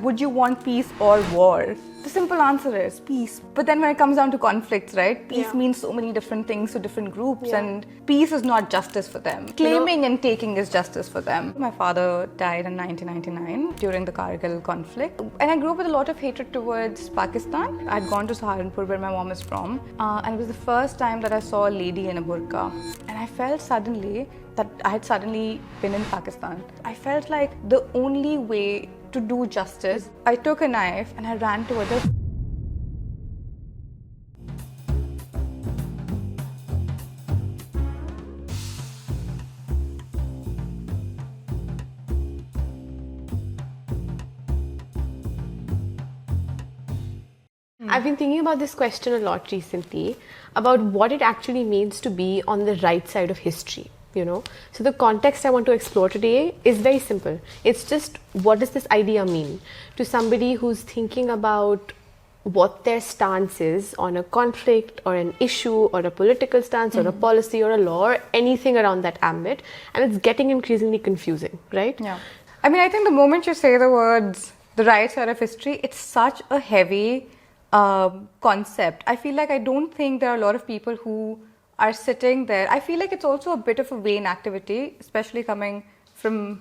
Would you want peace or war? The simple answer is peace. But then when it comes down to conflicts, right? Peace means so many different things to different groups, and peace is not justice for them. Claiming and taking is justice for them. My father died in 1999 during the Kargil conflict. And I grew up with a lot of hatred towards Pakistan. I'd gone to Saharanpur, where my mom is from, and it was the first time that I saw a lady in a burqa. And I felt suddenly that I had suddenly been in Pakistan. I felt like the only way to do justice, I took a knife and I ran towards her. I've been thinking about this question a lot recently, about what it actually means to be on the right side of history. So the context I want to explore today is very simple. It's just, what does this idea mean to somebody who's thinking about what their stance is on a conflict or an issue or a political stance or a policy or a law or anything around that ambit, and it's getting increasingly confusing, right? Yeah. I mean, I think the moment you say the words the right side of history, it's such a heavy concept. I feel like I don't think there are a lot of people who are sitting there. I feel like it's also a bit of a vain activity, especially coming from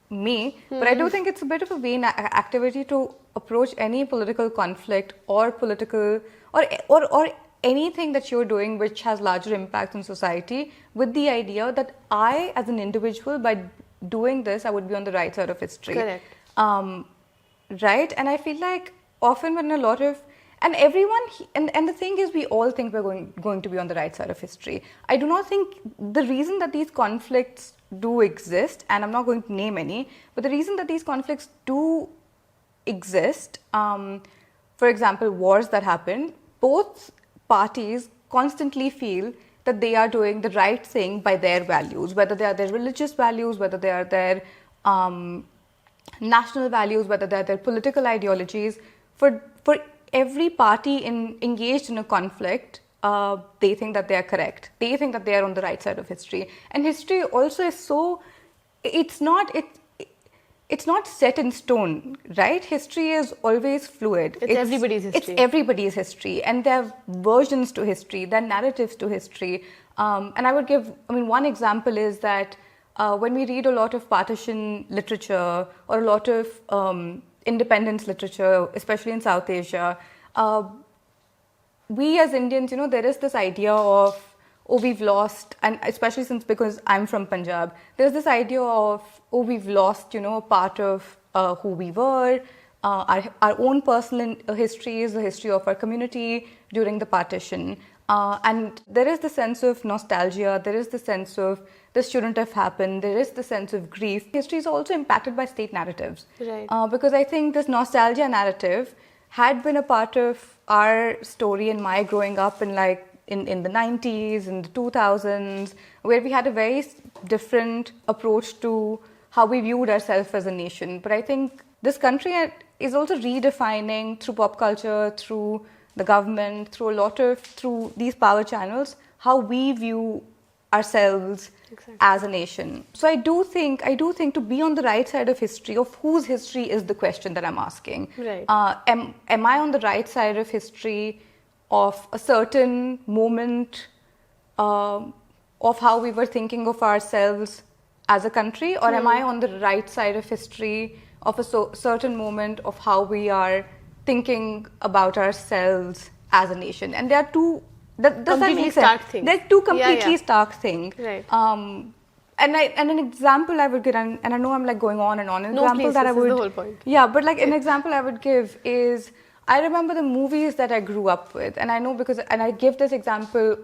me. But I do think it's a bit of a vain activity to approach any political conflict or political or anything that you're doing which has larger impact on society with the idea that I, as an individual, by doing this, I would be on the right side of history. Correct. Right? And I feel like often when a lot of and everyone, and the thing is, we all think we're going to be on the right side of history. I do not think the reason that these conflicts do exist, and I'm not going to name any, but the reason that these conflicts do exist, for example, wars that happen, both parties constantly feel that they are doing the right thing by their values, whether they are their religious values, whether they are their national values, whether they are their political ideologies. For every party engaged in a conflict, they think that they are correct. They think that they are on the right side of history. And history also is so, it's not set in stone, right? History is always fluid. It's everybody's history. It's everybody's history. And there are versions to history, there are narratives to history. And I would give, one example is that when we read a lot of partition literature or a lot of independence literature, especially in South Asia, we as Indians, there is this idea of, we've lost, and especially because I'm from Punjab, there's this idea of, we've lost, a part of who we were. Our own personal history is the history of our community during the partition. And there is the sense of nostalgia, there is the sense of this shouldn't have happened, there is the sense of grief. History is also impacted by state narratives. Right. Because I think this nostalgia narrative had been a part of our story and my growing up in the 90s, in the 2000s, where we had a very different approach to how we viewed ourselves as a nation. But I think this country is also redefining through pop culture, through the government, through these power channels, how we view ourselves as a nation. So I do think to be on the right side of history, of whose history is the question that I'm asking. Right. Am I on the right side of history of a certain moment of how we were thinking of ourselves as a country, or am I on the right side of history of a certain moment of how we are thinking about ourselves as a nation? And there are two. Does that make sense? Stark things. They're two completely stark things. Right. And an example I would give, and I know I'm going on and on. An example please, that this is the whole point. Yeah, but an example I would give is, I remember the movies that I grew up with, and I know and I give this example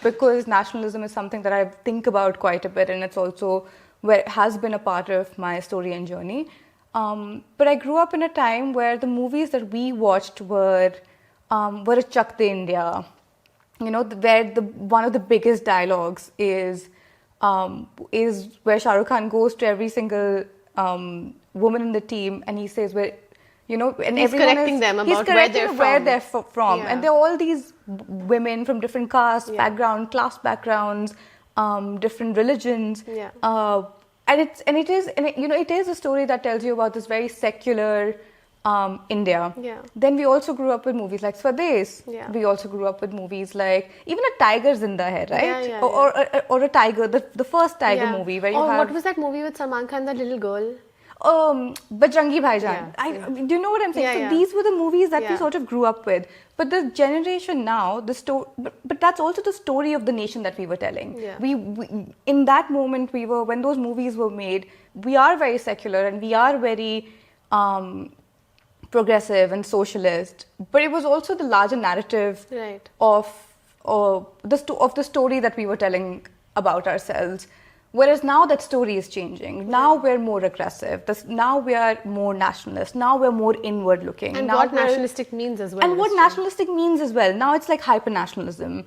because nationalism is something that I think about quite a bit, and it's also where it has been a part of my story and journey. But I grew up in a time where the movies that we watched were a Chak De India. Where one of the biggest dialogues is where Shah Rukh Khan goes to every single woman in the team, and he says and he's correcting them about where they're from. Yeah. And there are all these women from different caste class backgrounds, different religions. Yeah. And it is a story that tells you about this very secular India. Yeah. Then we also grew up with movies like Swades. Yeah. We also grew up with movies like even a Tiger Zinda Hai, right? Yeah, Or a Tiger, the first Tiger movie where you have. What was that movie with Salman Khan, the little girl? Bajrangi Bhaijaan. Yeah. Do you know what I'm saying? Yeah, so yeah. these were the movies that we Yeah. sort of grew up with. But the generation now, but that's also the story of the nation that we were telling. Yeah. We in that moment when those movies were made, we are very secular and we are very progressive and socialist. But it was also the larger narrative Right. of the story that we were telling about ourselves. Whereas now that story is changing. Now we're more aggressive. Now we are more nationalist. Now we're more inward looking. And now what nationalistic means as well. And what nationalistic means as well. Now it's like hyper nationalism.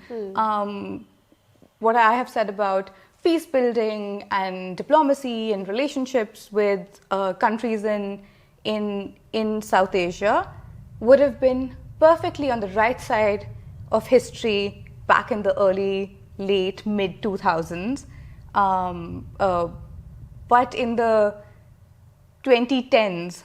What I have said about peace building and diplomacy and relationships with countries in South Asia would have been perfectly on the right side of history back in the late, mid 2000s. But in the 2010s,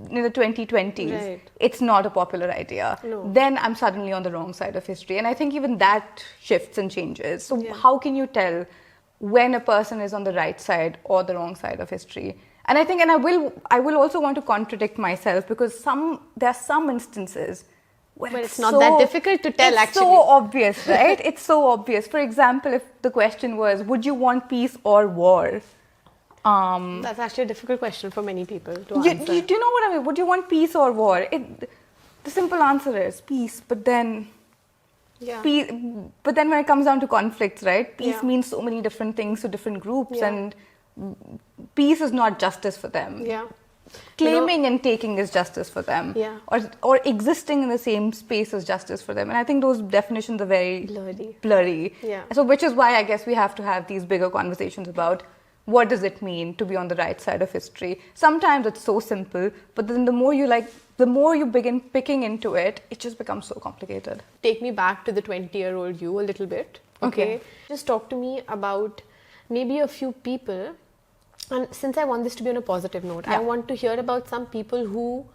in the 2020s, Right. it's not a popular idea. No. Then I'm suddenly on the wrong side of history. And I think even that shifts and changes. So Yeah. how can you tell when a person is on the right side or the wrong side of history? And I think, and I will also want to contradict myself because there are some instances where But it's not that difficult to tell, it's actually. so obvious, right? It's so obvious. For example, if the question was, would you want peace or war? That's actually a difficult question for many people to Do answer. you know what I mean? Would you want peace or war? The simple answer is peace, but then Yeah. but then when it comes down to conflicts, right? Peace Yeah. means so many different things to different groups, Yeah. and peace is not justice for them. Yeah. Claiming and taking is justice for them. Yeah. Or existing in the same space is justice for them. And I think those definitions are very blurry. Yeah. So which is why I guess we have to have these bigger conversations about what does it mean to be on the right side of history. Sometimes it's so simple, but then the more you begin picking into it, it just becomes so complicated. Take me back to the 20-year-old you a little bit. Okay. Just talk to me about maybe a few people. And since I want this to be on a positive note, I Yeah. want to hear about some people who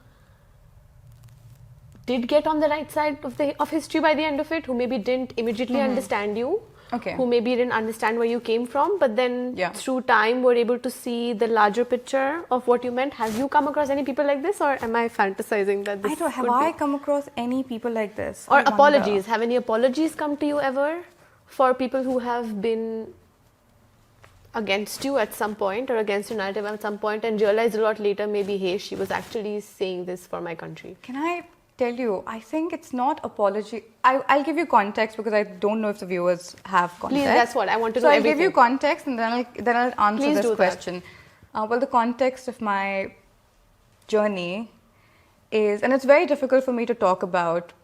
did get on the right side of history by the end of it, who maybe didn't immediately understand you, Okay. who maybe didn't understand where you came from, but then Yeah. through time were able to see the larger picture of what you meant. Have you come across any people like this, or am I fantasizing that this Have could I be? come across any people like this? Or I wonder. apologies. Have any apologies come to you ever for people who have been against you at some point or against your narrative at some point and realized a lot later maybe, hey, she was actually saying this for my country? Can I tell you, I think it's not apology. I'll give you context because I don't know if the viewers have context. Please, that's what I want to know. So I'll everything. give you context and then I'll answer Please this do that. question. Well, the context of my journey is, and it's very difficult for me to talk about.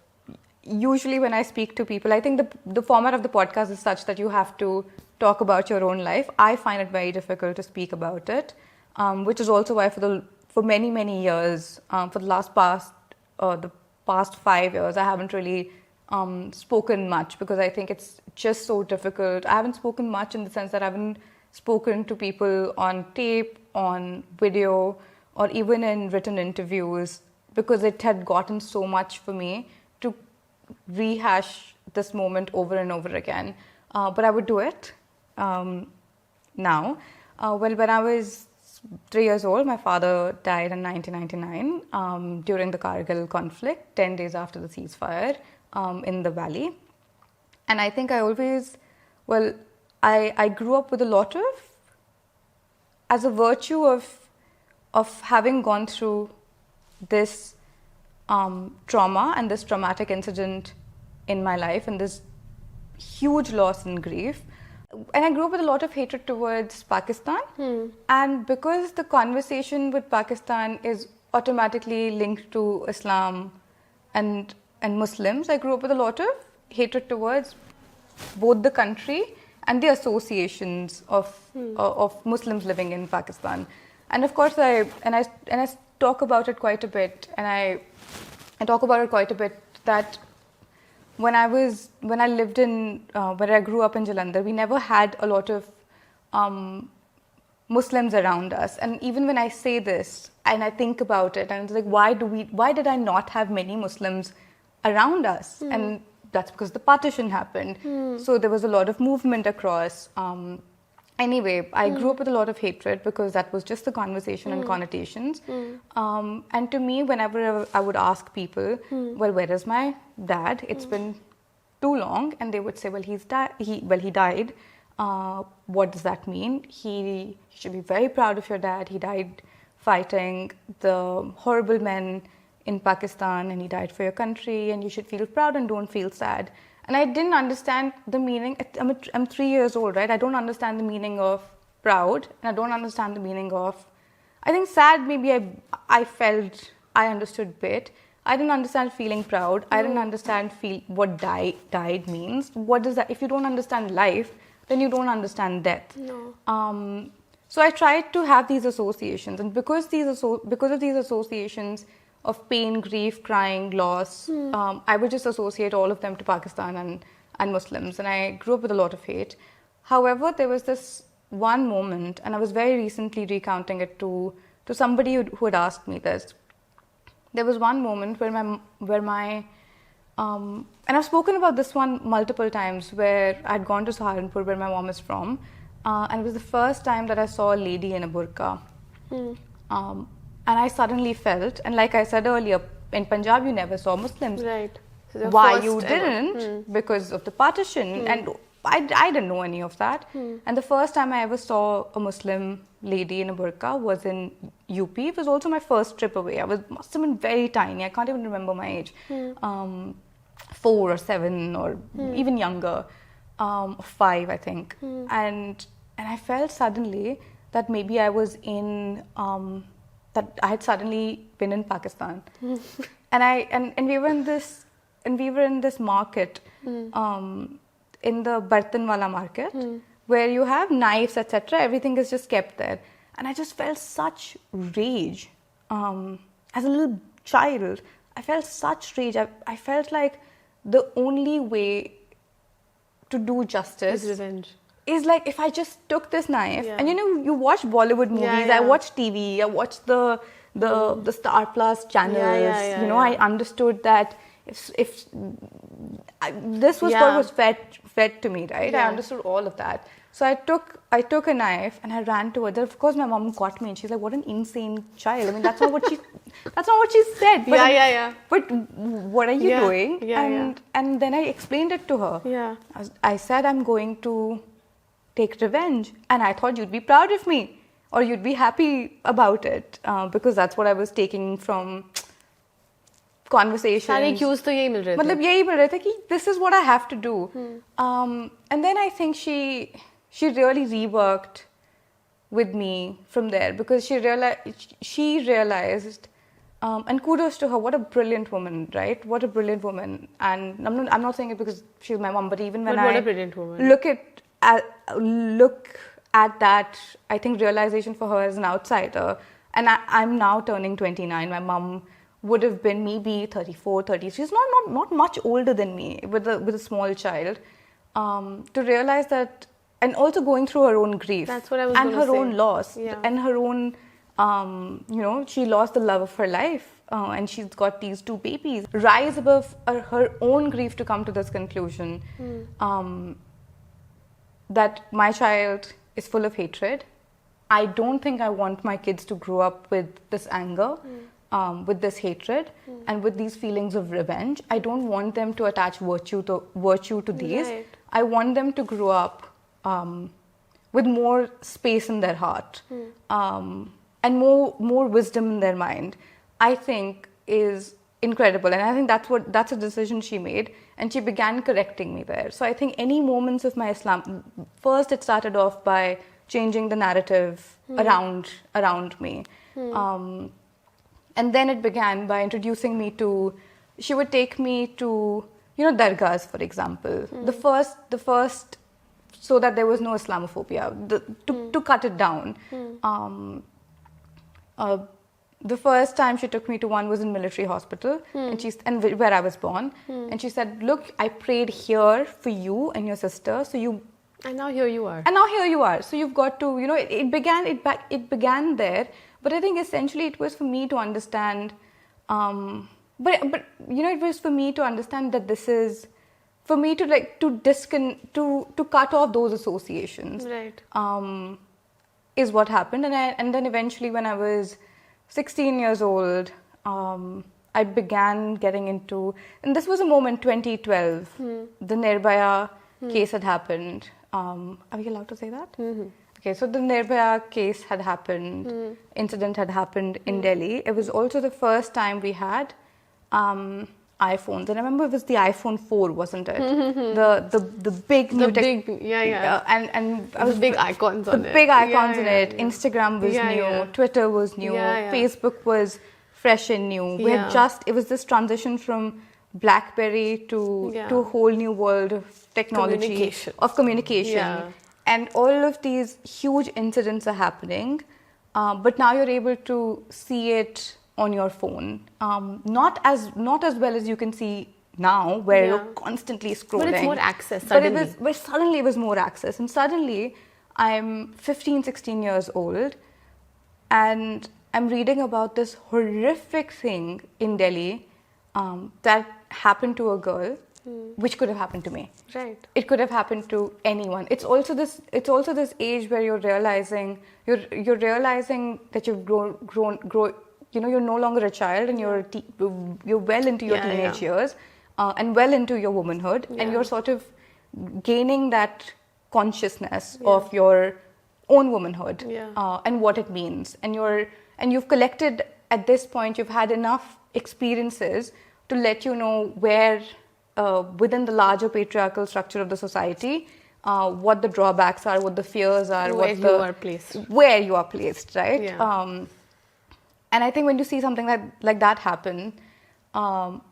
Usually when I speak to people, I think the format of the podcast is such that you have to talk about your own life. I find it very difficult to speak about it, which is also why for many years, for the past 5 years, I haven't really spoken much because I think it's just so difficult. I haven't spoken much in the sense that I haven't spoken to people on tape, on video, or even in written interviews because it had gotten so much for me to rehash this moment over and over again. But I would do it now. Well, when I was 3 years old, my father died in 1999 during the Kargil conflict, 10 days after the ceasefire in the valley. And I think I grew up with a lot of, as a virtue of having gone through this trauma and this traumatic incident in my life and this huge loss and grief. And I grew up with a lot of hatred towards Pakistan. And because the conversation with Pakistan is automatically linked to Islam and Muslims, I grew up with a lot of hatred towards both the country and the associations of Muslims living in Pakistan. And of course, I talk about it quite a bit, and I talk about it quite a bit that when I grew up in Jalandhar, we never had a lot of Muslims around us. And even when I say this and I think about it, and it's like, why did I not have many Muslims around us? And that's because the partition happened. So there was a lot of movement across. Anyway, I grew up with a lot of hatred because that was just the conversation and connotations. And to me, whenever I would ask people, well, where is my dad? It's been too long. And they would say, well, he died. What does that mean? He should be very proud of your dad. He died fighting the horrible men in Pakistan, and he died for your country, and you should feel proud and don't feel sad. And I didn't understand the meaning. I'm 3 years old, right? I don't understand the meaning of proud, and I don't understand the meaning of, I think sad, maybe I felt I understood a bit. I didn't understand feeling proud. I didn't understand what died means. What does that, if you don't understand life, then you don't understand death. No. So I tried to have these associations, and because of these associations of pain, grief, crying, loss, I would just associate all of them to Pakistan and Muslims, and I grew up with a lot of hate. However, there was this one moment, and I was very recently recounting it to somebody who had asked me this. There was one moment where my and I've spoken about this one multiple times, where I'd gone to Saharanpur, where my mom is from, and it was the first time that I saw a lady in a burqa. And I suddenly felt, and like I said earlier, in Punjab you never saw Muslims. Right. So why you didn't? Because of the partition. And I didn't know any of that. And the first time I ever saw a Muslim lady in a burqa was in UP. It was also my first trip away. I must have been very tiny. I can't even remember my age. 4 or 7 or even younger. 5, I think. And I felt suddenly that maybe I was in... that I had suddenly been in Pakistan. And we were in this market, in the Bartanwala market, where you have knives, etc. Everything is just kept there. And I just felt such rage. As a little child, I felt such rage. I felt like the only way to do justice is revenge. Is like if I just took this knife, and you watch Bollywood movies, I watch TV, I watch the Star Plus channels. I understood that if this was what was fed to me, right? I understood all of that. So I took a knife and I ran towards her. Of course, my mom caught me and she's like, "What an insane child!" I mean, that's not what she said. But But what are you doing? And then I explained it to her. Yeah. I said, "I'm going to take revenge, and I thought you'd be proud of me, or you'd be happy about it, because that's what I was taking from conversations." सारे cues तो यही मिल रहे थे. मतलब यही मिल रहे थे कि this is what I have to do. And then I think she really reworked with me from there, because she realized, and kudos to her, what a brilliant woman, right? What a brilliant woman. And I'm not saying it because she's my mom, but even when what a brilliant woman. look at that, I think, realization for her as an outsider, and I'm now turning 29. My mom would have been maybe 34, 30. She's not much older than me with a small child. To realize that, and also going through her own grief. That's what I was and her say. own loss, and her own, she lost the love of her life, and she's got these 2 babies. Rise above her own grief to come to this conclusion. That my child is full of hatred. I don't think I want my kids to grow up with this anger, with this hatred, and with these feelings of revenge. I don't want them to attach virtue to these. Right. I want them to grow up with more space in their heart, and more wisdom in their mind. I think is incredible, and I think that's a decision she made, and she began correcting me there. So I think any moments of my Islam, first it started off by changing the narrative around me, and then it began by introducing me to. She would take me to dargahs, for example. The first, so that there was no Islamophobia, to cut it down. The first time she took me to one was in military hospital, and where I was born. And she said, "Look, I prayed here for you and your sister, so And now here you are. And now here you are. So you've got to, it began there. But I think essentially it was for me to understand, but it was for me to understand that this is, for me to to cut off those associations. Right. Is what happened. And then eventually when I was 16 years old, I began getting into, and this was a moment, 2012, the Nirbhaya case had happened. Are we allowed to say that? Mm-hmm. Okay, so the Nirbhaya case had happened, incident had happened in Delhi. It was also the first time we had iPhones, and I remember it was the iPhone 4, wasn't it? The big new and I was big icons on it. The big icons in it. Instagram was new, Twitter was new, Facebook was fresh and new. We had it was this transition from BlackBerry to a whole new world of technology, communication. Yeah. And all of these huge incidents are happening, but now you're able to see it on your phone, not as well as you can see now, where you're constantly scrolling. But it's more access. Suddenly. But suddenly it was more access, and suddenly I'm 15, 16 years old, and I'm reading about this horrific thing in Delhi that happened to a girl, which could have happened to me. Right. It could have happened to anyone. It's also this age where you're realizing that you've grown. You're no longer a child, and you're well into your teenage years, and well into your womanhood, and you're sort of gaining that consciousness of your own womanhood and what it means, and you've collected, at this point, you've had enough experiences to let you know where within the larger patriarchal structure of the society, what the drawbacks are, what the fears are, where you are placed, right? Yeah. And I think when you see something like that happen,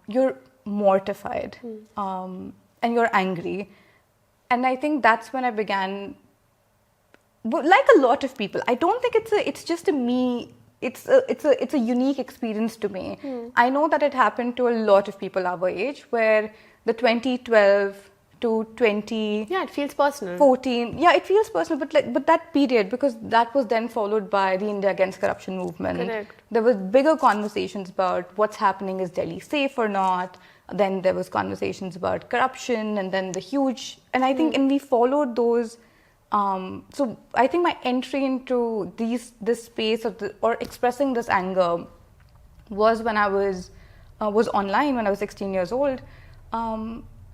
you're mortified and you're angry. And I think that's when I began, like a lot of people, I don't think it's just a me, it's a unique experience to me. I know that it happened to a lot of people our age, where the 2012 to 20... Yeah, it feels personal. 14. Yeah, it feels personal, but that period, because that was then followed by the India Against Corruption movement. Correct. There was bigger conversations about what's happening, is Delhi safe or not? Then there was conversations about corruption, and then the huge... And I think, and we followed those... so I think my entry into this space or expressing this anger was when I was online, when I was 16 years old.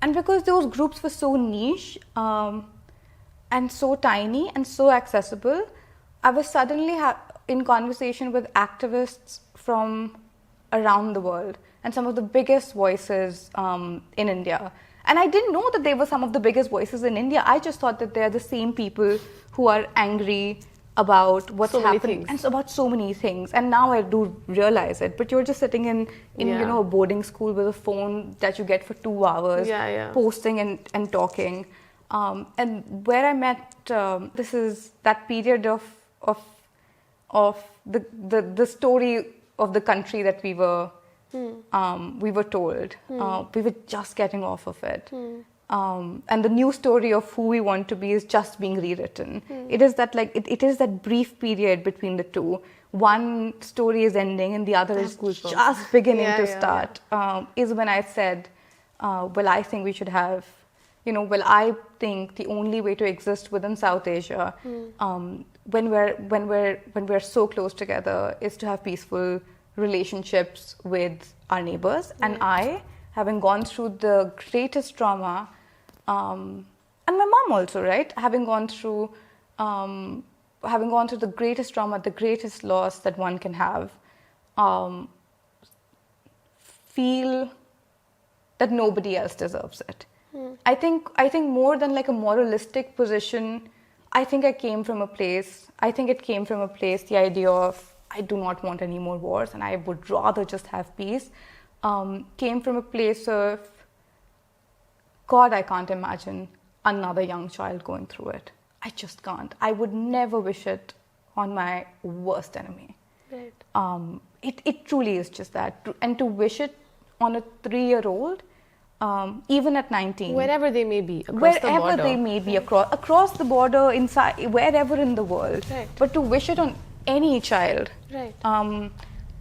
And because those groups were so niche and so tiny and so accessible, I was suddenly in conversation with activists from around the world and some of the biggest voices in India. And I didn't know that they were some of the biggest voices in India. I just thought that they're the same people who are angry about what's happening and about so many things. And now I do realize it. But you're just sitting in a boarding school with a phone that you get for 2 hours, posting and talking. And where I met, this is that period of the story of the country that we were told. We were just getting off of it. And the new story of who we want to be is just being rewritten. It is that it is that brief period between the two. One story is ending and the other is just beginning to start. Is when I said, well, I think we should have, I think the only way to exist within South Asia, when we're so close together, is to have peaceful relationships with our neighbors. And I, having gone through the greatest trauma, and my mom also, right? Having gone through the greatest trauma, the greatest loss that one can have, feel that nobody else deserves it. I think more than like a moralistic position, I think it came from a place, the idea of, I do not want any more wars and I would rather just have peace, came from a place of, God, I can't imagine another young child going through it. I just can't. I would never wish it on my worst enemy. Right. It truly is just that. And to wish it on a 3-year-old, even at 19. Wherever they may be, across the border. Wherever they may be, across the border, inside, wherever in the world. Right. But to wish it on any child, Right.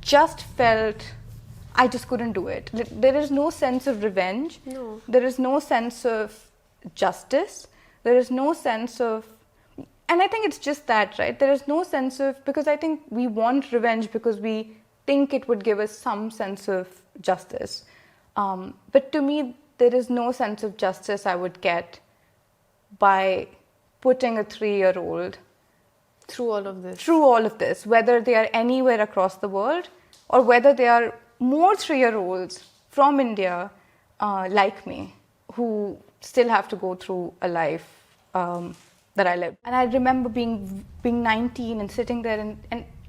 just felt I just couldn't do it. There is no sense of revenge. No. There is no sense of justice. There is no sense of, and I think it's just that, right? There is no sense of, because I think we want revenge because we think it would give us some sense of justice. But to me, there is no sense of justice I would get by putting a 3-year-old Through all of this. through all of this, whether they are anywhere across the world or whether they are more 3-year-olds from India like me who still have to go through a life that I lived. And I remember being 19 and sitting there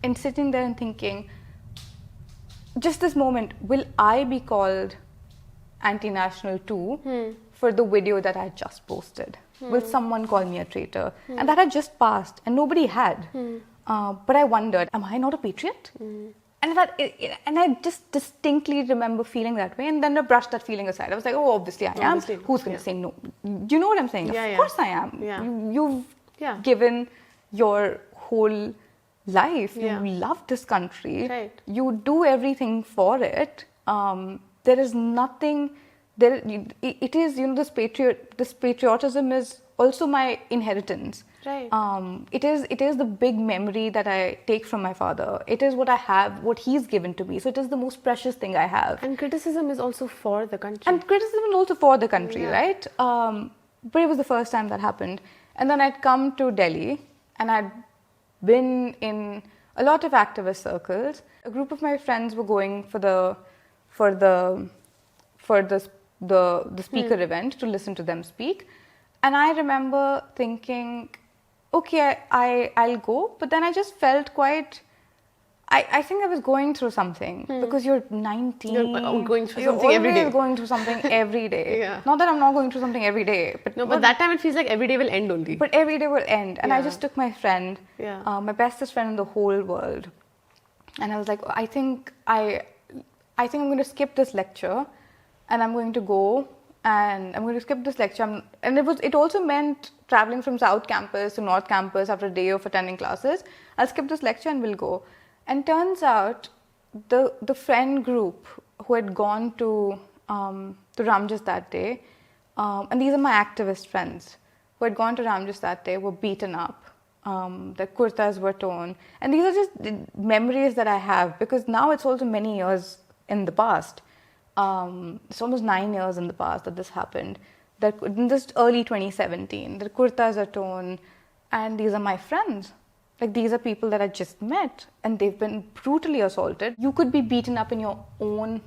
and sitting there and thinking, just this moment, will I be called anti-national too for the video that I just posted? Will someone call me a traitor? And that had just passed and nobody had. But I wondered, am I not a patriot? And I just distinctly remember feeling that way, and then I brushed that feeling aside. I was like, oh, obviously I am. Obviously, Who's going to say no? Do you know what I'm saying? Yeah, of yeah. course I am. Yeah. You've given your whole life. Yeah. You love this country. Right. You do everything for it. There is nothing. It is, this patriotism is also my inheritance. Right. It is the big memory that I take from my father. It is what I have, what he's given to me. So it is the most precious thing I have. And criticism is also for the country. And criticism is also for the country, Yeah. right? But it was the first time that happened. And then I'd come to Delhi and I'd been in a lot of activist circles. A group of my friends were going for the speaker event to listen to them speak. And I remember thinking, okay, I'll go. But then I just felt quite, I think I was going through something because you're 19. You're going through You're something every day. always going through something every day. Yeah. Not that I'm not going through something every day. But that time it feels like every day will end only. But every day will end. And I Yeah. just took my friend, Yeah. my bestest friend in the whole world. And I was like, I think I'm going to skip this lecture and I'm going to go and I'm going to skip this lecture. And it also meant traveling from South Campus to North Campus after a day of attending classes. I'll skip this lecture and we'll go. And turns out the friend group who had gone to Ramjas that day, and these are my activist friends who had gone to Ramjas that day, were beaten up. Their kurtas were torn. And these are just memories that I have because now it's also many years in the past. It's almost 9 years in the past that this happened. In this early 2017, their kurtas are torn, and these are my friends. Like, these are people that I just met, and they've been brutally assaulted. You could be beaten up in your own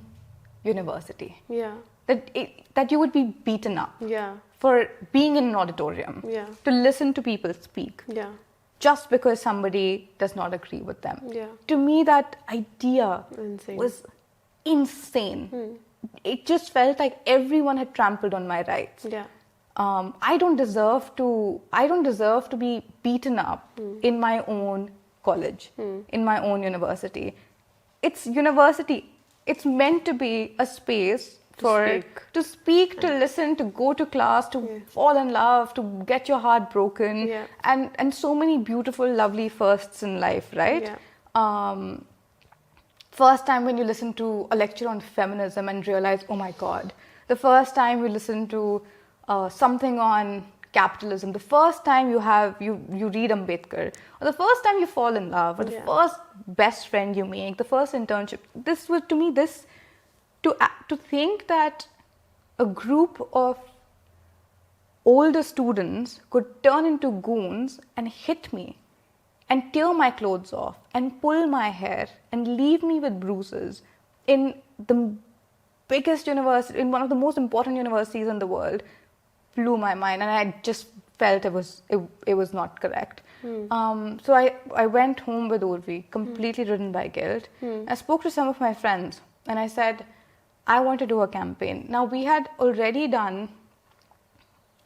university. Yeah. That you would be beaten up Yeah. for being in an auditorium, Yeah. to listen to people speak, Yeah. just because somebody does not agree with them. Yeah. To me, that idea Insane. was insane. It just felt like everyone had trampled on my rights. Yeah. I don't deserve to be beaten up in my own college, in my own university. It's university. It's meant to be a space to speak, to listen, to go to class, to fall in love, to get your heart broken, Yeah. and so many beautiful, lovely firsts in life, right? Yeah. First time when you listen to a lecture on feminism and realize, oh my God. The first time you listen to something on capitalism. The first time you read Ambedkar. Or the first time you fall in love. Or the first best friend you make. The first internship. This was, to me, to think that a group of older students could turn into goons and hit me and tear my clothes off and pull my hair and leave me with bruises in the biggest university, in one of the most important universities in the world, blew my mind, and I just felt it was not correct. So I went home with Urvi, completely ridden by guilt. I spoke to some of my friends and I said, I want to do a campaign. Now we had already done.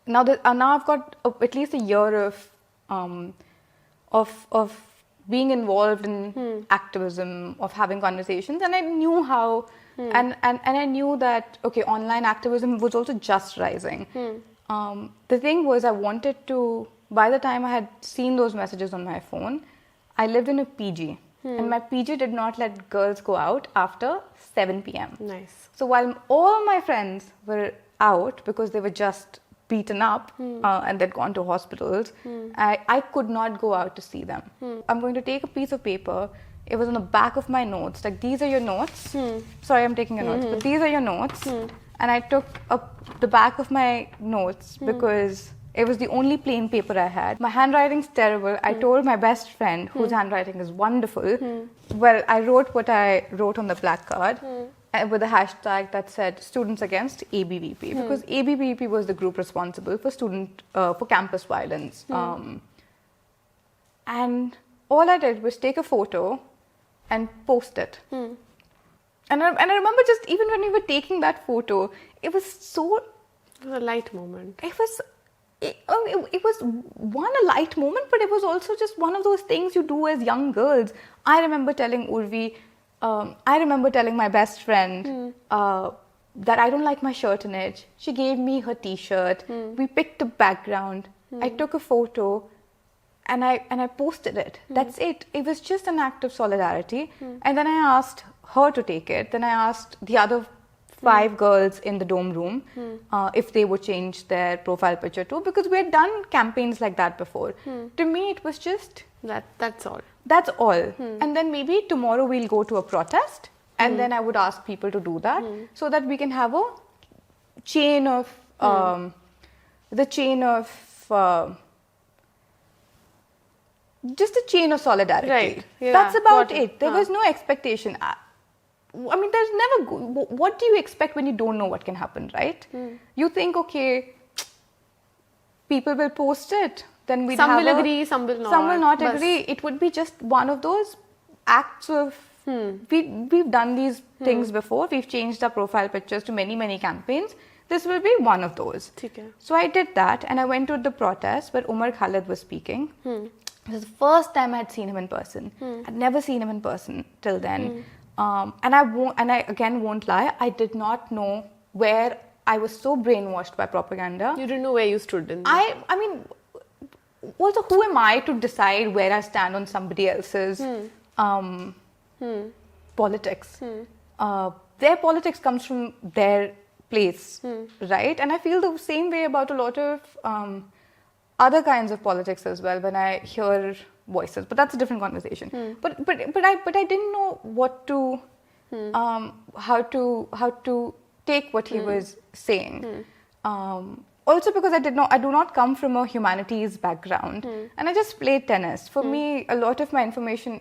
Now I've got at least a year of being involved in activism, of having conversations, and I knew how And I knew that, okay, online activism was also just rising. The thing was, I wanted to, by the time I had seen those messages on my phone, I lived in a PG. And my PG did not let girls go out after 7 p.m. Nice. So while all my friends were out because they were just beaten up and they'd gone to hospitals, I could not go out to see them. I'm going to take a piece of paper. It was on the back of my notes. Like, these are your notes. Sorry, I'm taking your notes. But these are your notes. And I took the back of my notes because it was the only plain paper I had. My handwriting's terrible. I told my best friend, whose handwriting is wonderful, well, I wrote what I wrote on the black card with a hashtag that said Students Against ABVP, because ABVP was the group responsible for for campus violence. And all I did was take a photo and post it. And I remember just even when we were taking that photo, it was so... It was a light moment. It was a light moment, but it was also just one of those things you do as young girls. I remember telling Urvi, I remember telling my best friend that I don't like my shirt in it. She gave me her t-shirt. We picked a background. I took a photo and I posted it. That's it. It was just an act of solidarity. And then I asked her to take it. Then I asked the other 5 girls in the dorm room if they would change their profile picture too, because we had done campaigns like that before. To me, it was just... That's all. That's all. And then maybe tomorrow we'll go to a protest and then I would ask people to do that so that we can have a chain of... just a chain of solidarity. Right. Yeah. That's about it. There was no expectation. I mean, there's never... What do you expect when you don't know what can happen, right? You think, okay, people will post it, then we'll Some will agree, some will not. Some will not agree. It would be just one of those acts of... We've done these things before. We've changed our profile pictures to many, many campaigns. This will be one of those. Okay. So I did that and I went to the protest where Umar Khalid was speaking. It was the first time I had seen him in person. I'd never seen him in person till then. And I again won't lie, I did not know where... I was so brainwashed by propaganda. You didn't know where you stood in. I mean, also, who am I to decide where I stand on somebody else's politics? Their politics comes from their place, right? And I feel the same way about a lot of other kinds of politics as well when I hear voices, but that's a different conversation. But I didn't know what to how to take what he was saying. Also because I do not come from a humanities background, and I just played tennis. For me, a lot of my information,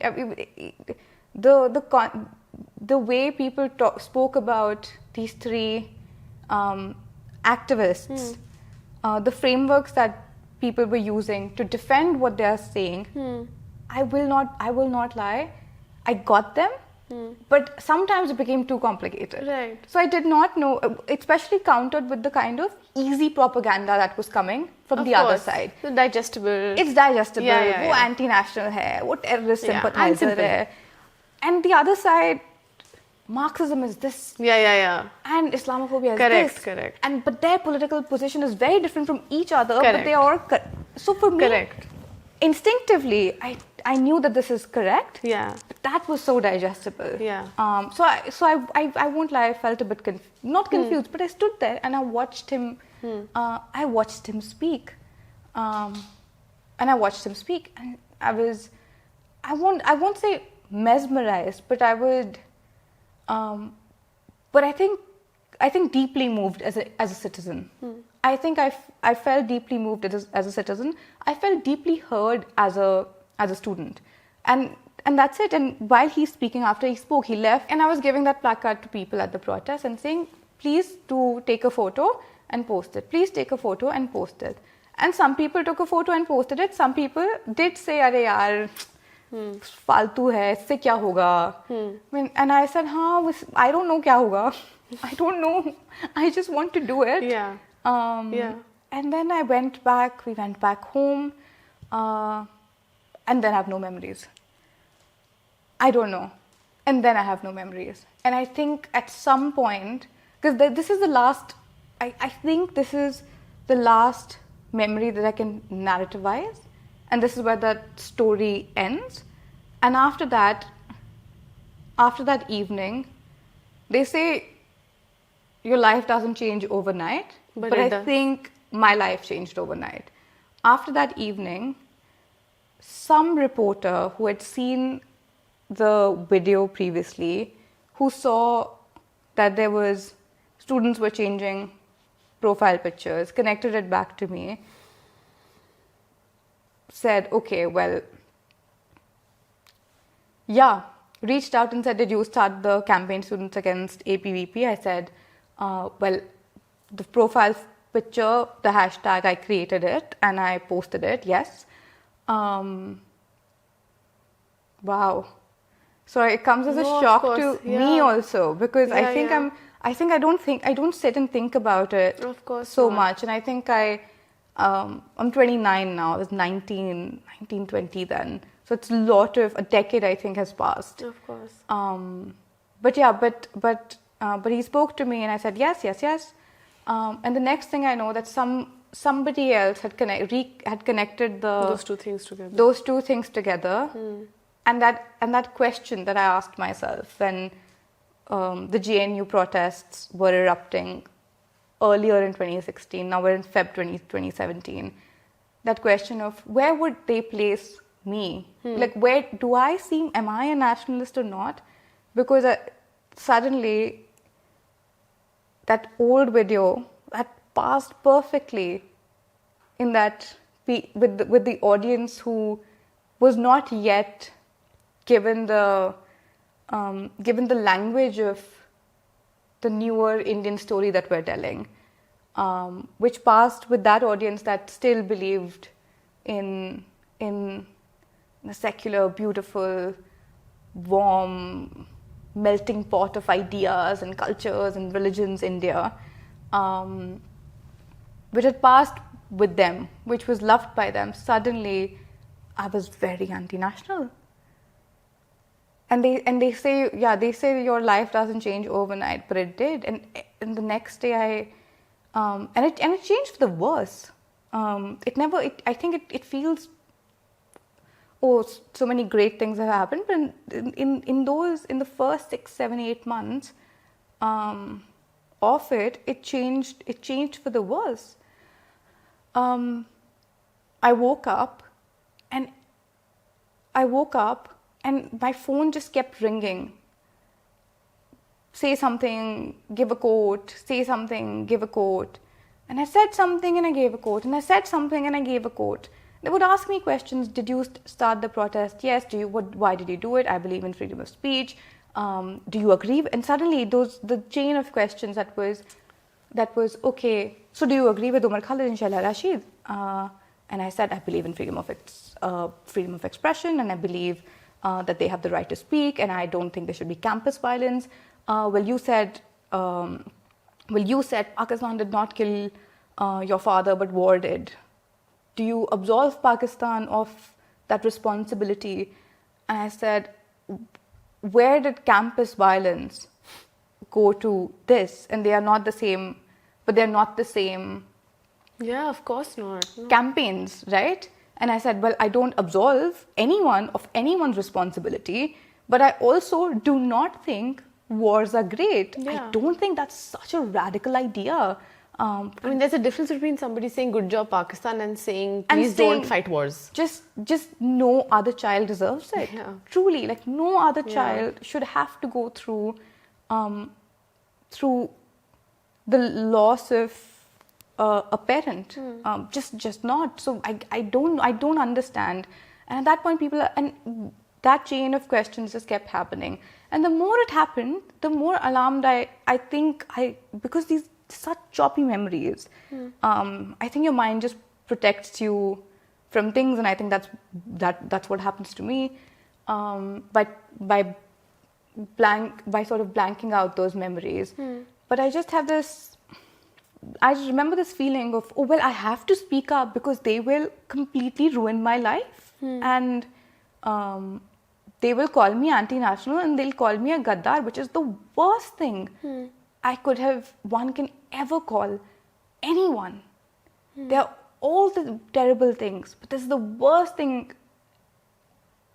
the way people spoke about these 3 activists, the frameworks that people were using to defend what they are saying, I will not lie, I got them, but sometimes it became too complicated. Right. So I did not know, especially countered with the kind of easy propaganda that was coming from the other side. So digestible. It's digestible. Yeah. वो anti-national है, वो terrorist Yeah, sympathizer and है. And the other side, Marxism is this. Yeah. And Islamophobia is this. Correct. But their political position is very different from each other. Correct. But they are... So for me, Correct. Instinctively, I knew that this is correct. Yeah. But that was so digestible. Yeah. So I won't lie, I felt a bit not confused, but I stood there and I watched him. I watched him speak. And I was... I won't say mesmerized, but I would... but I think deeply moved as a citizen. I think I felt deeply moved as a citizen. I felt deeply heard as a student, and that's it. And while he's speaking, after he spoke, he left, and I was giving that placard to people at the protest and saying, "Please do take a photo and post it. Please take a photo and post it." And some people took a photo and posted it. Some people did say, "Arey yaar, फालतू है, इससे क्या होगा?" And I said, I don't know क्या होगा. I don't know. I just want to do it. Yeah. And then we went back home, and then I have no memories. I don't know. and then I have no memories. And I think at some point, because this is the last, I think this is the last memory that I can narrativize, and this is where that story ends. And after that evening, they say your life doesn't change overnight, but I think my life changed overnight. After that evening, some reporter who had seen the video previously, who saw that there was students were changing profile pictures, connected it back to me, said, okay, well, yeah, reached out and said, did you start the campaign Students Against APVP? I said, well, the profile picture, the hashtag, I created it and I posted it, yes. Wow. So it comes as a shock to me also, because I don't sit and think about it so much. And I think I'm 29 now, I was 19, 20 then. So it's a decade I think has passed. Of course. But he spoke to me and I said, yes. And the next thing I know that somebody else had connected those two things together. And that question that I asked myself when the GNU protests were erupting earlier in 2016, now we're in Feb 2017, that question of where would they place me? Like, where do I seem, am I a nationalist or not? Because suddenly that old video that passed perfectly in that with the audience who was not yet given the language of the newer Indian story that we're telling, which passed with that audience that still believed in a secular, beautiful, warm, melting pot of ideas and cultures and religions India, which had passed with them, which was loved by them. Suddenly, I was very anti-national. And they say your life doesn't change overnight, but it did. And the next day it changed for the worse. I think it feels, so many great things have happened, but in the first 6, 7, 8 months of it changed for the worse. I woke up and my phone just kept ringing. Say something, give a quote, say something, give a quote. And I said something and I gave a quote, and I said something and I gave a quote. They would ask me questions. Did you start the protest? Yes. Why did you do it? I believe in freedom of speech. Do you agree? And suddenly the chain of questions that was okay. So do you agree with Umar Khalid and Shaila Rashid? And I said, I believe in freedom of expression, and I believe that they have the right to speak, and I don't think there should be campus violence. You said Pakistan did not kill your father, but war did. Do you absolve Pakistan of that responsibility? And I said, where did campus violence go to this? And they are not the same, but they're not the same. Yeah, of course not. No. Campaigns, right? And I said, well, I don't absolve anyone of anyone's responsibility, but I also do not think wars are great. Yeah. I don't think that's such a radical idea. There's a difference between somebody saying good job Pakistan and saying please don't fight wars. Just no other child deserves it. Yeah. Truly, like no other child should have to go through the loss of a parent. Just not. So I don't understand. And at that point, that chain of questions just kept happening. And the more it happened, the more alarmed I think because these such choppy memories. I think your mind just protects you from things, and I think that's what happens to me. By sort of blanking out those memories. But I just have this. I just remember this feeling of, I have to speak up because they will completely ruin my life. And they will call me anti-national and they'll call me a gaddar, which is the worst thing one can ever call anyone. They're all the terrible things, but this is the worst thing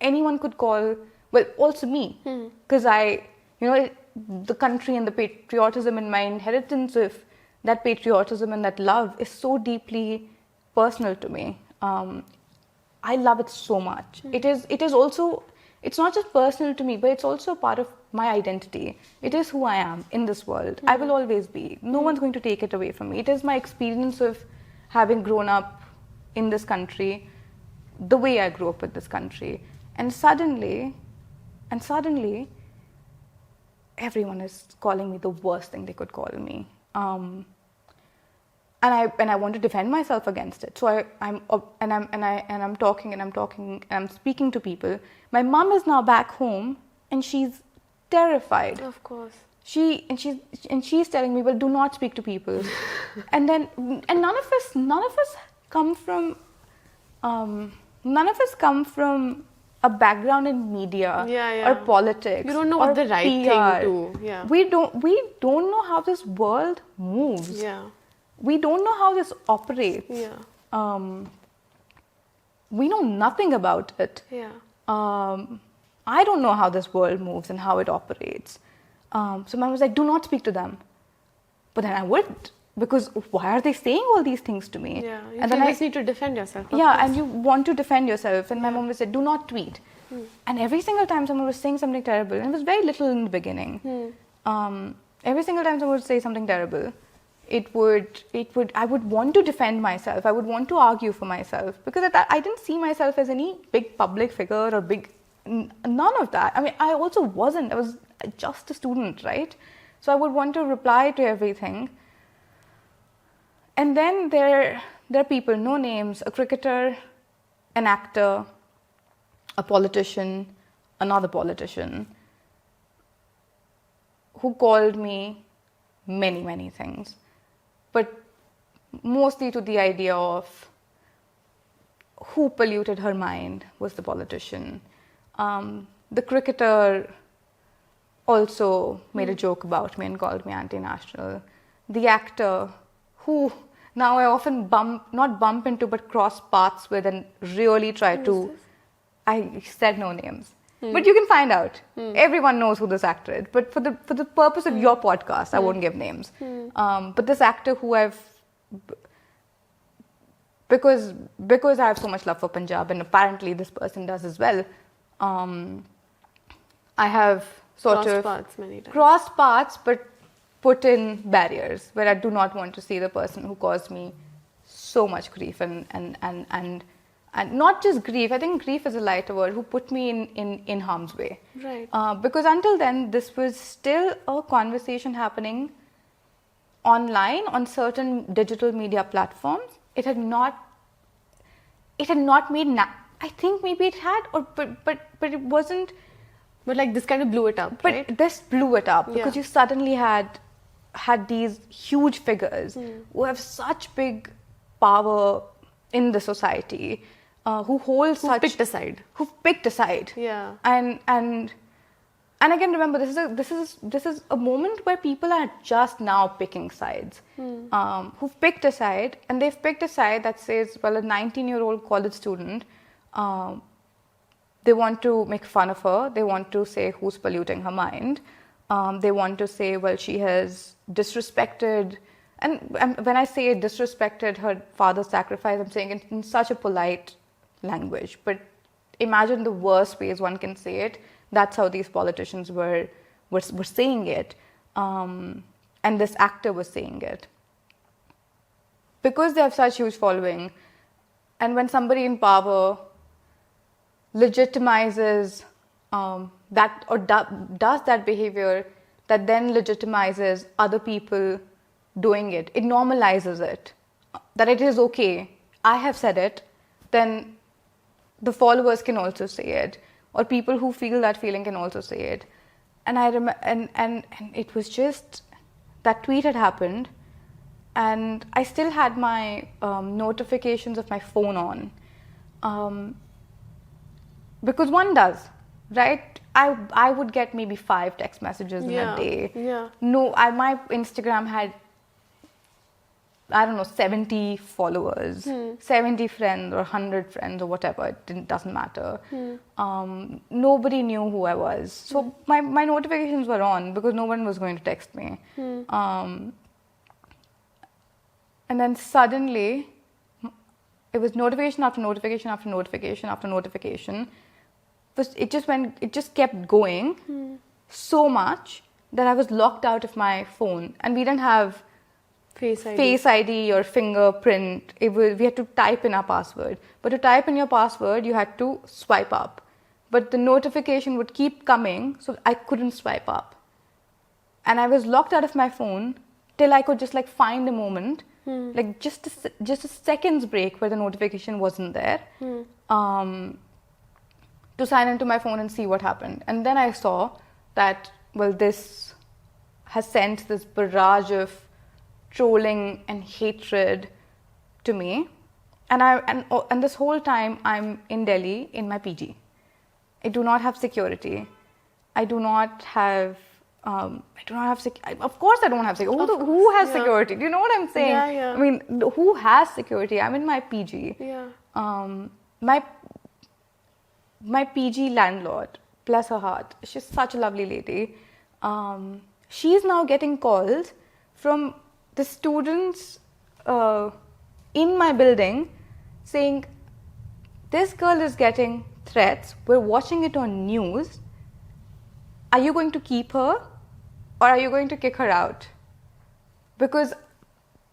anyone could call, well, also me, because the country and the patriotism and my inheritance of that patriotism and that love is so deeply personal to me. I love it so much. It is also, it's not just personal to me, but it's also part of my identity. It is who I am in this world. I will always be. No one's going to take it away from me. It is my experience of having grown up in this country, the way I grew up with this country. And suddenly, everyone is calling me the worst thing they could call me. And I want to defend myself against it. So I'm talking and I'm speaking to people. My mom is now back home and she's terrified. Of course. She's telling me, well, do not speak to people. and none of us come from a background in media or politics. You don't know what the right PR. thing to. Yeah. We don't know how this world moves. Yeah. We don't know how this operates. Yeah. We know nothing about it. Yeah. I don't know how this world moves and how it operates. So mom was like, do not speak to them. But then I would, because why are they saying all these things to me? Yeah. You and then I just need to defend yourself. And you want to defend yourself. And my mom would say, do not tweet. And every single time someone was saying something terrible, and it was very little in the beginning. Every single time someone would say something terrible, I would want to defend myself. I would want to argue for myself, because I didn't see myself as any big public figure or none of that. I mean, I also wasn't. I was just a student, right? So I would want to reply to everything. And then there are people, no names, a cricketer, an actor, a politician, another politician, who called me many, many things. But mostly to the idea of who polluted her mind was the politician. The cricketer also made a joke about me and called me anti-national. The actor, who now I often not bump into, but cross paths with and really try to... I said no names. But you can find out. Everyone knows who this actor is. But for the purpose of your podcast, I won't give names. But this actor who because I have so much love for Punjab, and apparently this person does as well, I have crossed paths, but put in barriers where I do not want to see the person who caused me so much grief and not just grief. I think grief is a lighter word. Who put me in harm's way. Right. Because until then, this was still a conversation happening online on certain digital media platforms. It had not made. I think maybe it had, but it wasn't. But like this kind of blew it up, but right? this blew it up because you suddenly had these huge figures who have such big power in the society, who picked a side. Yeah. And again, remember, this is a moment where people are just now picking sides. Who've picked a side, and they've picked a side that says, well, a 19-year-old college student, they want to make fun of her. They want to say who's polluting her mind. They want to say, well, she has disrespected, and when I say disrespected her father's sacrifice, I'm saying it in such a polite language. But imagine the worst ways one can say it. That's how these politicians were saying it, and this actor was saying it. Because they have such huge following, and when somebody in power legitimizes that or does that behavior, that then legitimizes other people doing it, it normalizes it, that it is okay. I have said it, then the followers can also say it, or people who feel that feeling can also say it. And I remember, and it was just that tweet had happened, and I still had my notifications of my phone on, because one does. right? I would get maybe 5 text messages in a day. Yeah. No, my Instagram had, I don't know, 70 followers, 70 friends or 100 friends or whatever. Doesn't matter. Nobody knew who I was. So my notifications were on because no one was going to text me. And then suddenly, it was notification after notification after notification after notification. It just kept going so much that I was locked out of my phone, and we didn't have Face ID or fingerprint. We had to type in our password. But to type in your password, you had to swipe up. But the notification would keep coming, so I couldn't swipe up. And I was locked out of my phone till I could just like find a moment, like just a second's break where the notification wasn't there, to sign into my phone and see what happened. And then I saw that, well, this has sent this barrage of trolling and hatred to me, and this whole time I'm in Delhi in my PG. I do not have security. I do not have. Of course, I don't have security. Who has security? Do you know what I'm saying? Yeah. I mean, who has security? I'm in my PG. Yeah. My PG landlord, bless her heart, she's such a lovely lady. She's now getting calls from the students in my building saying, this girl is getting threats, we're watching it on news, are you going to keep her or are you going to kick her out? Because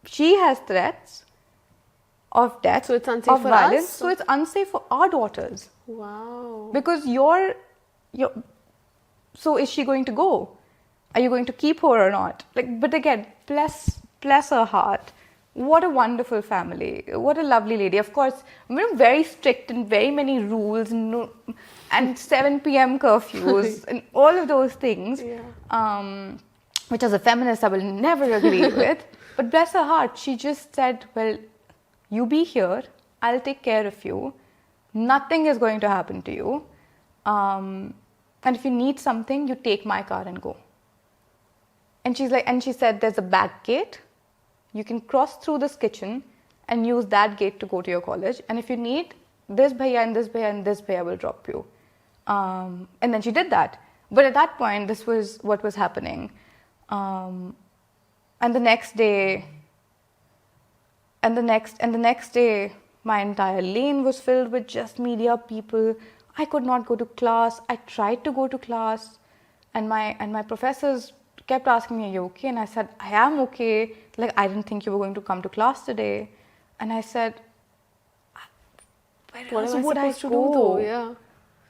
she has threats of death, So it's unsafe of for violence, us? so it's unsafe for our daughters. Wow. Because so is she going to go? Are you going to keep her or not? But again, bless her heart. What a wonderful family. What a lovely lady. Of course, we're very strict and very many rules and 7 p.m. curfews and all of those things, which as a feminist I will never agree with. But bless her heart, she just said, well, you be here, I'll take care of you. Nothing is going to happen to you. And if you need something, you take my car and go. And she said, there's a back gate. You can cross through this kitchen and use that gate to go to your college. And if you need this bhaiya and this bhaiya and this bhaiya will drop you. And then she did that. But at that point, this was what was happening. And the next day, my entire lane was filled with just media people. I could not go to class. I tried to go to class, and my professors kept asking me, "Are you okay?" And I said, "I am okay. Like, I didn't think you were going to come to class today." And I said, "Where else would I to go?" do though? Yeah.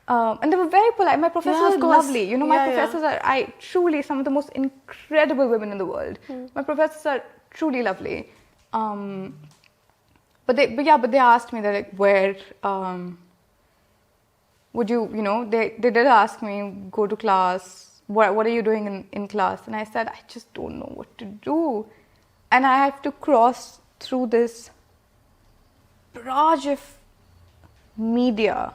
And they were very polite. My professors Yeah, of are course. lovely. You know, my professors are truly some of the most incredible women in the world. My professors are truly lovely. But they asked me, they're like, where would you, they did ask me, go to class, what are you doing in class? And I said, I just don't know what to do. And I have to cross through this barrage of media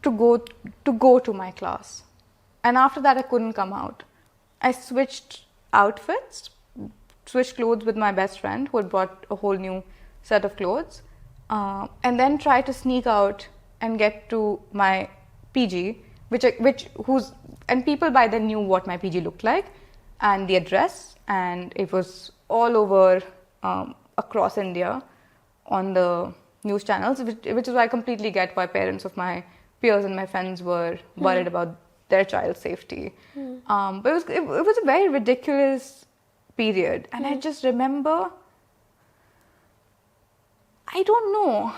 to go to my class. And after that, I couldn't come out. I switched outfits, switched clothes with my best friend who had brought a whole new set of clothes, and then tried to sneak out and get to my PG, and people by then knew what my PG looked like and the address, and it was all over across India on the news channels, which is why I completely get why parents of my peers and my friends were worried about their child's safety. But it was a very ridiculous period, and I just remember, I don't know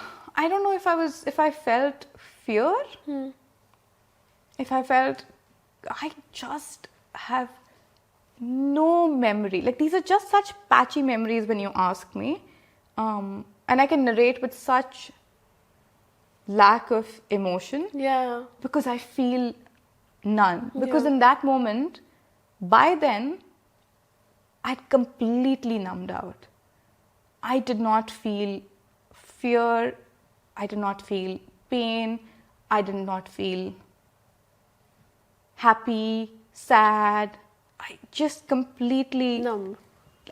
if I felt fear, I just have no memory. Like, these are just such patchy memories when you ask me, and I can narrate with such lack of emotion, because I feel none. Because in that moment, by then, I'd completely numbed out. I did not feel fear. I did not feel pain. I did not feel happy, sad. I just completely Numb.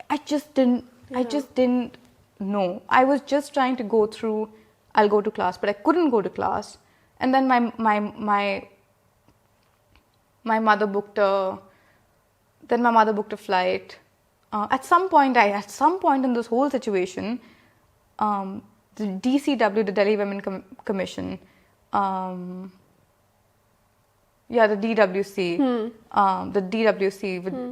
I just didn't know. I was just trying to go through. I'll go to class, but I couldn't go to class. And then my mother booked a. Then my mother booked a flight. At some point in this whole situation, the DCW, the Delhi Women Commission, the DWC,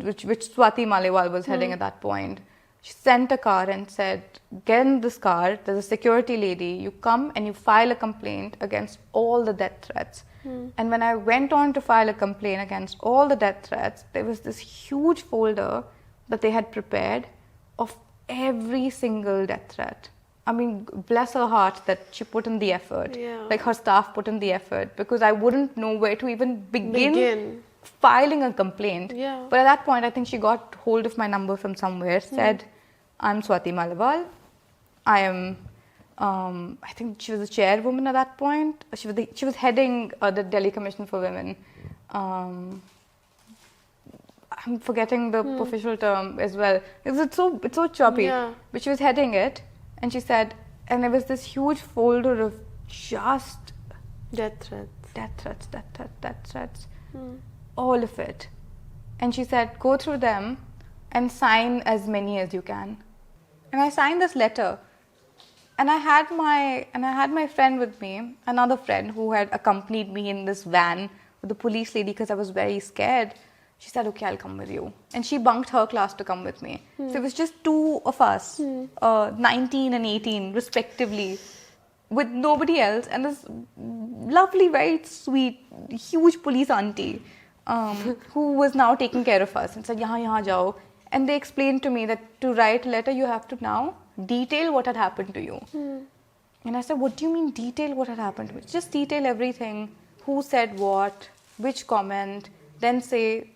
which Swati Malewal was heading at that point. She sent a car and said, get in this car, there's a security lady, you come and you file a complaint against all the death threats. And when I went on to file a complaint against all the death threats, there was this huge folder that they had prepared of every single death threat. I mean, bless her heart that she put in the effort. Yeah. Like her staff put in the effort, because I wouldn't know where to even begin filing a complaint. Yeah. But at that point, I think she got hold of my number from somewhere, said, I'm Swati Malewal. I am, I think she was a chairwoman at that point. She was heading the Delhi Commission for Women. I'm forgetting the official term as well. It's so choppy. Yeah. But she was heading it, and she said, and there was this huge folder of just Death threats. All of it. And she said, go through them and sign as many as you can. And I signed this letter. And I had my friend with me, another friend who had accompanied me in this van with the police lady because I was very scared. She said, okay, I'll come with you. And she bunked her class to come with me. So it was just two of us, 19 and 18 respectively, with nobody else. And this lovely, very sweet, huge police auntie who was now taking care of us and said, yahan jao. And they explained to me that to write a letter, you have to now detail what had happened to you. And I said, what do you mean detail what had happened to me? Just detail everything. Who said what, which comment, then say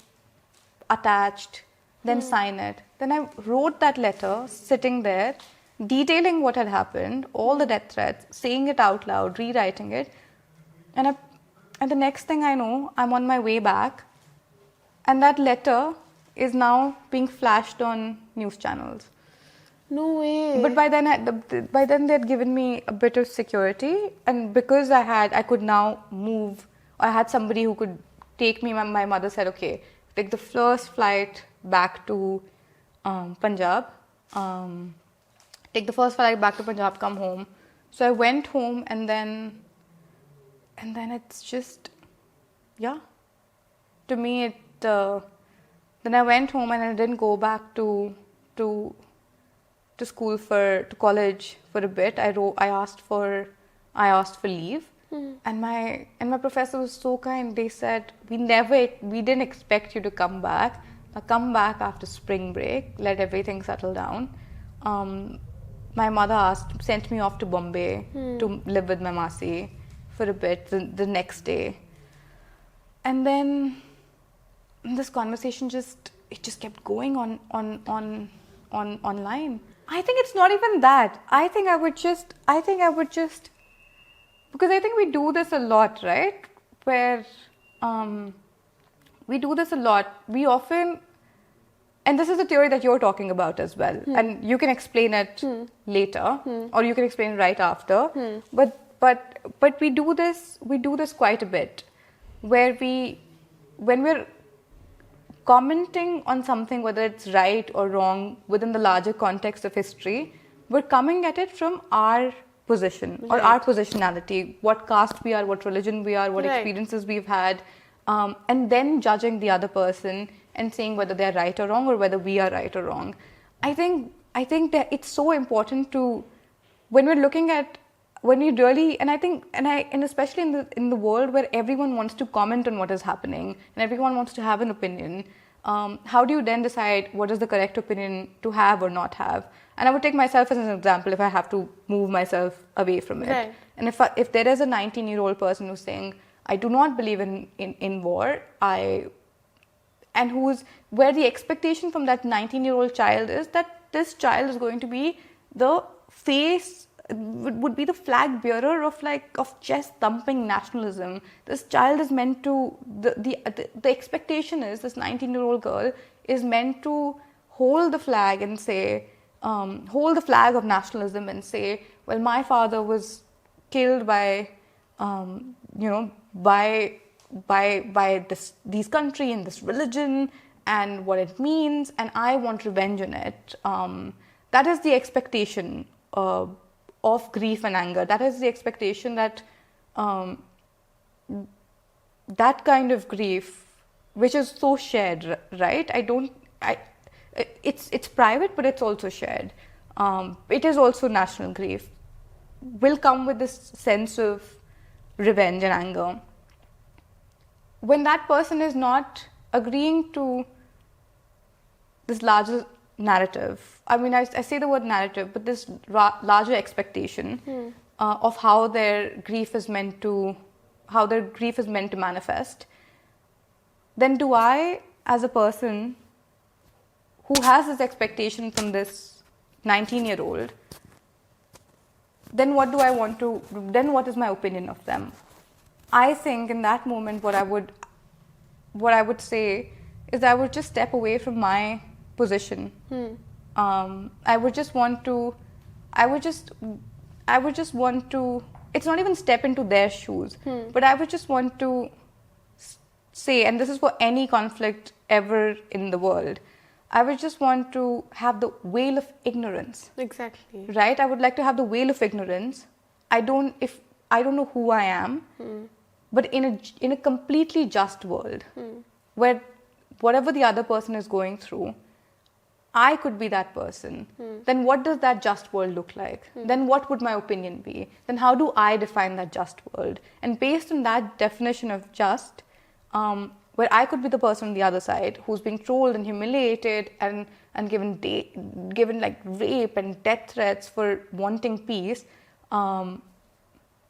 attached, then sign it. Then I wrote that letter sitting there, detailing what had happened, all the death threats, saying it out loud, rewriting it. And the next thing I know, I'm on my way back, and that letter is now being flashed on news channels. No way. But by then they had given me a bit of security, and because I could now move. I had somebody who could take me. My mother said, okay, take the first flight back to Punjab. Take the first flight back to Punjab, come home. So I went home, and then it's just, yeah. To me, then I went home and I didn't go back to school to college for a bit. I asked for leave, and my professor was so kind. They said, we didn't expect you to come back. Now come back after spring break. Let everything settle down. My mother sent me off to Bombay to live with my Masi for a bit the next day, and then this conversation just kept going on online. I think it's not even that. I think I would just because I think we do this a lot, right? Where we do this a lot. We often, and this is a theory that you're talking about as well, and you can explain it later, or you can explain it right after. But we do this quite a bit, where when we're commenting on something, whether it's right or wrong within the larger context of history, we're coming at it from our position or our positionality, what caste we are, what religion we are, what experiences we've had, and then judging the other person and saying whether they're right or wrong or whether we are right or wrong. I think that it's so important to, when we're looking at, when we really, and especially in the world where everyone wants to comment on what is happening and everyone wants to have an opinion, how do you then decide what is the correct opinion to have or not have? And I would take myself as an example if I have to move myself away from it. Right. And if there is a 19-year-old person who's saying, I do not believe in war, and where the expectation from that 19-year-old child is that this child is going to be the face would be the flag bearer of chest thumping nationalism. This child is meant to, the expectation is this 19-year-old girl is meant to hold the flag and say, hold the flag of nationalism and say, well, my father was killed by this country and this religion and what it means, and I want revenge on it. That is the expectation of grief and anger. That is the expectation that that kind of grief, which is so shared, right? It's private, but it's also shared. It is also national grief. Will come with this sense of revenge and anger. When that person is not agreeing to this larger narrative, I mean, I say the word narrative, but this larger expectation of how their grief is meant to manifest, then do I, as a person who has this expectation from this 19-year-old, then what is my opinion of them? I think in that moment, what I would say is I would just step away from my position. I would just want to, it's not even step into their shoes, but I would just want to say, and this is for any conflict ever in the world, I would just want to have the veil of ignorance. Exactly. Right? I would like to have the veil of ignorance. I don't know who I am, but in a completely just world, where whatever the other person is going through, I could be that person. Then what does that just world look like? Then what would my opinion be? Then how do I define that just world? And based on that definition of just, where I could be the person on the other side who's being trolled and humiliated and given like rape and death threats for wanting peace. And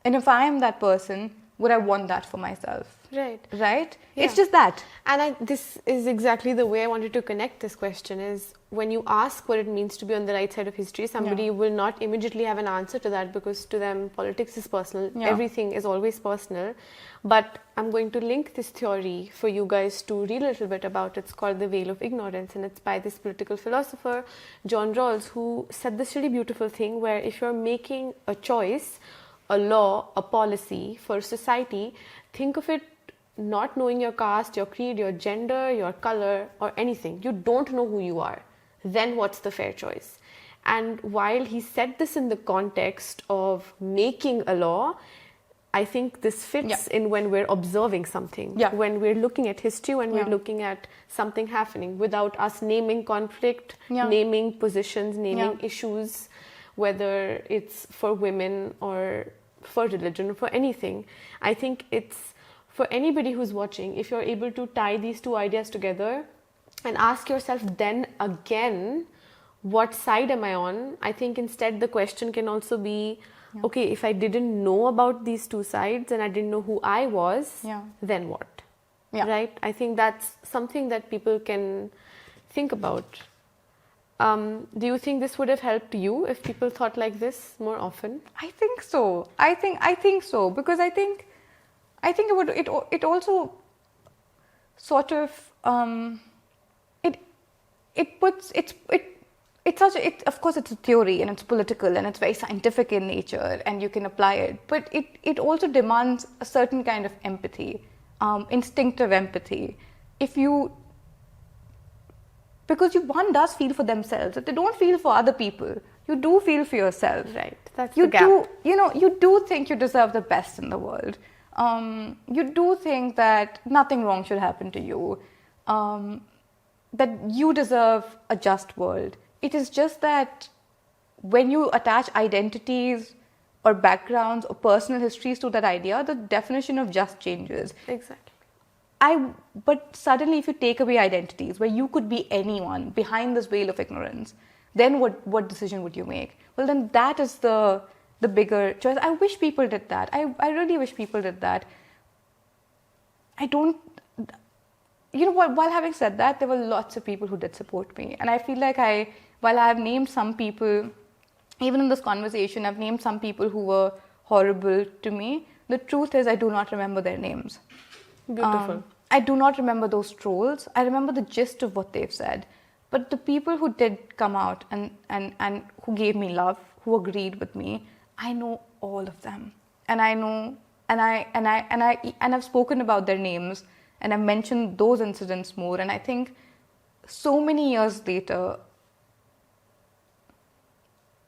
if I am that person, would I want that for myself? Right. Right? Yeah. It's just that. And this is exactly the way I wanted to connect this question is when you ask what it means to be on the right side of history, somebody will not immediately have an answer to that because to them politics is personal. Yeah. Everything is always personal. But I'm going to link this theory for you guys to read a little bit about. It's called The Veil of Ignorance, and it's by this political philosopher, John Rawls, who said this really beautiful thing where if you're making a choice, a law, a policy for society, think of it not knowing your caste, your creed, your gender, your color, or anything. You don't know who you are. Then what's the fair choice? And while he said this in the context of making a law, I think this fits in when we're observing something, when we're looking at history, when we're looking at something happening without us naming conflict, naming positions, naming issues, whether it's for women or for religion or for anything. I think it's for anybody who's watching, if you're able to tie these two ideas together and ask yourself then again, what side am I on? I think instead the question can also be, okay, if I didn't know about these two sides and I didn't know who I was, then what? Right? I think that's something that people can think about. Do you think this would have helped you if people thought like this more often? I think so. I think so because I think it also sort of of course it's a theory and it's political and it's very scientific in nature and you can apply it, but it also demands a certain kind of empathy, instinctive empathy. Because one does feel for themselves. If they don't feel for other people, you do feel for yourself. Right. That's the gap. You do think you deserve the best in the world. You do think that nothing wrong should happen to you. That you deserve a just world. It is just that when you attach identities or backgrounds or personal histories to that idea, the definition of just changes. Exactly. But suddenly if you take away identities where you could be anyone behind this veil of ignorance, then what decision would you make? Well, then that is the bigger choice. I wish people did that. I really wish people did that. I don't, while having said that, there were lots of people who did support me. And I feel like while I have named some people even in this conversation, I've named some people who were horrible to me. The truth is, I do not remember their names. Beautiful. I do not remember those trolls. I remember the gist of what they've said. But the people who did come out and who gave me love, who agreed with me, I know all of them. And I know, and I've spoken about their names, and I've mentioned those incidents more. And I think so many years later,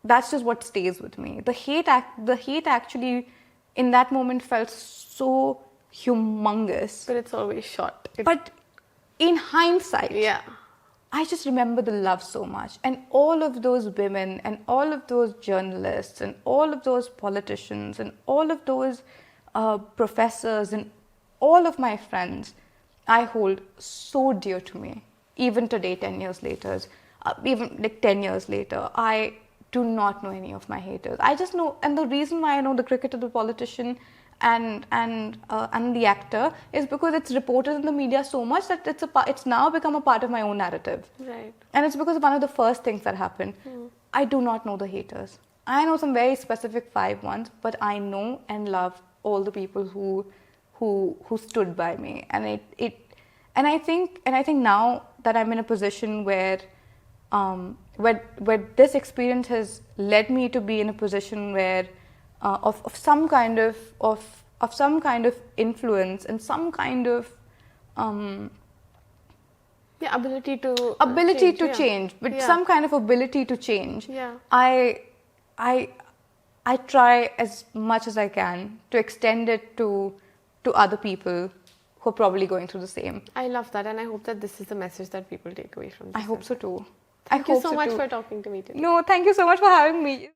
that's just what stays with me. The hate actually in that moment felt so humongous. But it's always short. But in hindsight, yeah, I just remember the love so much. And all of those women and all of those journalists and all of those politicians and all of those professors and all of my friends, I hold so dear to me. Even today, 10 years later, even like 10 years later, I do not know any of my haters. I just know, and the reason why I know the cricketer, the politician, and the actor is because it's reported in the media so much that it's now become a part of my own narrative. Right. And it's because of one of the first things that happened. I do not know the haters. I know some very specific 5 ones, but I know and love all the people who stood by me. And I think now that I'm in a position where this experience has led me to be in a position where of some kind of influence and some kind of ability to change, but some kind of ability to change. Yeah. I try as much as I can to extend it to other people who are probably going through the same. I love that, and I hope that this is the message that people take away from this. I hope so too. Thank you so much for talking to me today. No, thank you so much for having me.